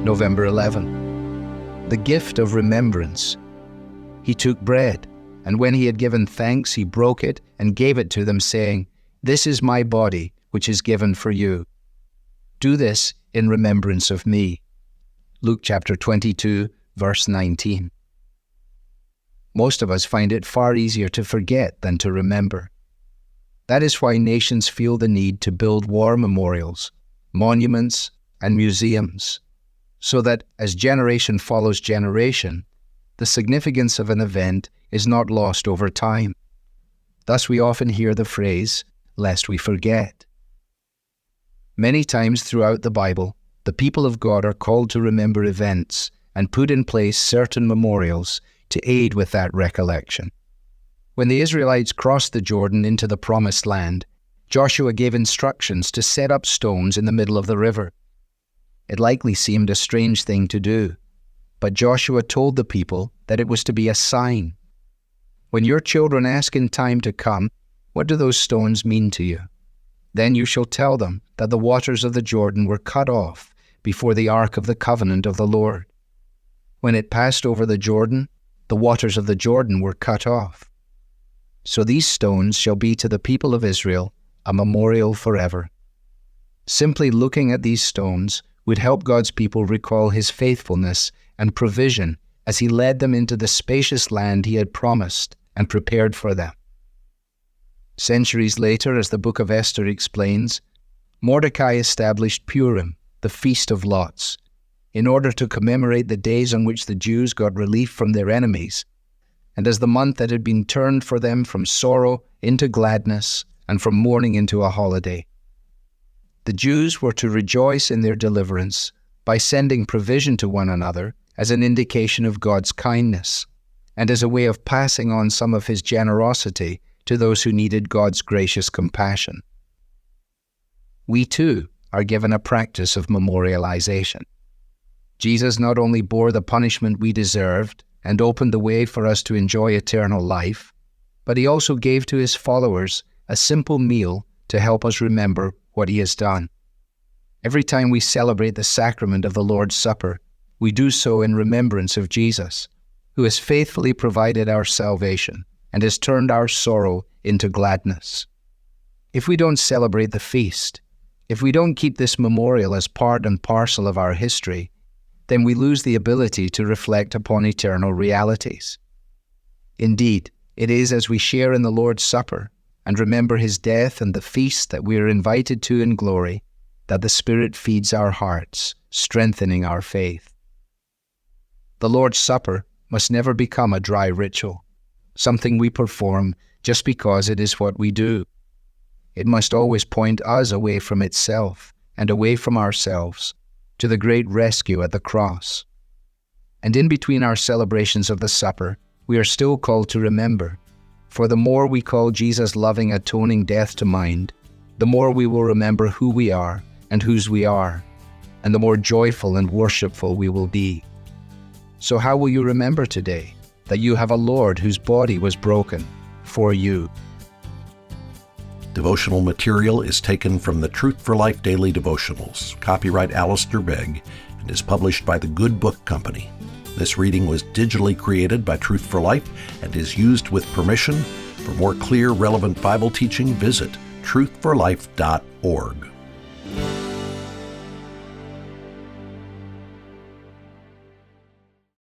November 11. The gift of remembrance. He took bread, and when he had given thanks, he broke it and gave it to them, saying, "This is my body, which is given for you. Do this in remembrance of me." Luke chapter 22, verse 19. Most of us find it far easier to forget than to remember. That is why nations feel the need to build war memorials, monuments, and museums, so that as generation follows generation, the significance of an event is not lost over time. Thus we often hear the phrase, "lest we forget." Many times throughout the Bible, the people of God are called to remember events and put in place certain memorials to aid with that recollection. When the Israelites crossed the Jordan into the Promised Land, Joshua gave instructions to set up stones in the middle of the river. It likely seemed a strange thing to do, but Joshua told the people that it was to be a sign. When your children ask in time to come, "What do those stones mean to you?" then you shall tell them that the waters of the Jordan were cut off before the ark of the covenant of the Lord. When it passed over the Jordan, the waters of the Jordan were cut off. So these stones shall be to the people of Israel a memorial forever. Simply looking at these stones would help God's people recall His faithfulness and provision as He led them into the spacious land He had promised and prepared for them. Centuries later, as the book of Esther explains, Mordecai established Purim, the Feast of Lots, in order to commemorate the days on which the Jews got relief from their enemies, and as the month that had been turned for them from sorrow into gladness and from mourning into a holiday. The Jews were to rejoice in their deliverance by sending provision to one another as an indication of God's kindness, and as a way of passing on some of His generosity to those who needed God's gracious compassion. We too are given a practice of memorialization. Jesus not only bore the punishment we deserved and opened the way for us to enjoy eternal life, but He also gave to His followers a simple meal to help us remember what He has done. Every time we celebrate the sacrament of the Lord's Supper, we do so in remembrance of Jesus, who has faithfully provided our salvation and has turned our sorrow into gladness. If we don't celebrate the feast, if we don't keep this memorial as part and parcel of our history, then we lose the ability to reflect upon eternal realities. Indeed, it is as we share in the Lord's Supper and remember His death and the feast that we are invited to in glory, that the Spirit feeds our hearts, strengthening our faith. The Lord's Supper must never become a dry ritual, something we perform just because it is what we do. It must always point us away from itself and away from ourselves to the great rescue at the cross. And in between our celebrations of the supper, we are still called to remember. For the more we call Jesus' loving, atoning death to mind, the more we will remember who we are and whose we are, and the more joyful and worshipful we will be. So how will you remember today that you have a Lord whose body was broken for you? Devotional material is taken from the Truth for Life Daily Devotionals, copyright Alistair Begg, and is published by the Good Book Company. This reading was digitally created by Truth for Life and is used with permission. For more clear, relevant Bible teaching, visit truthforlife.org.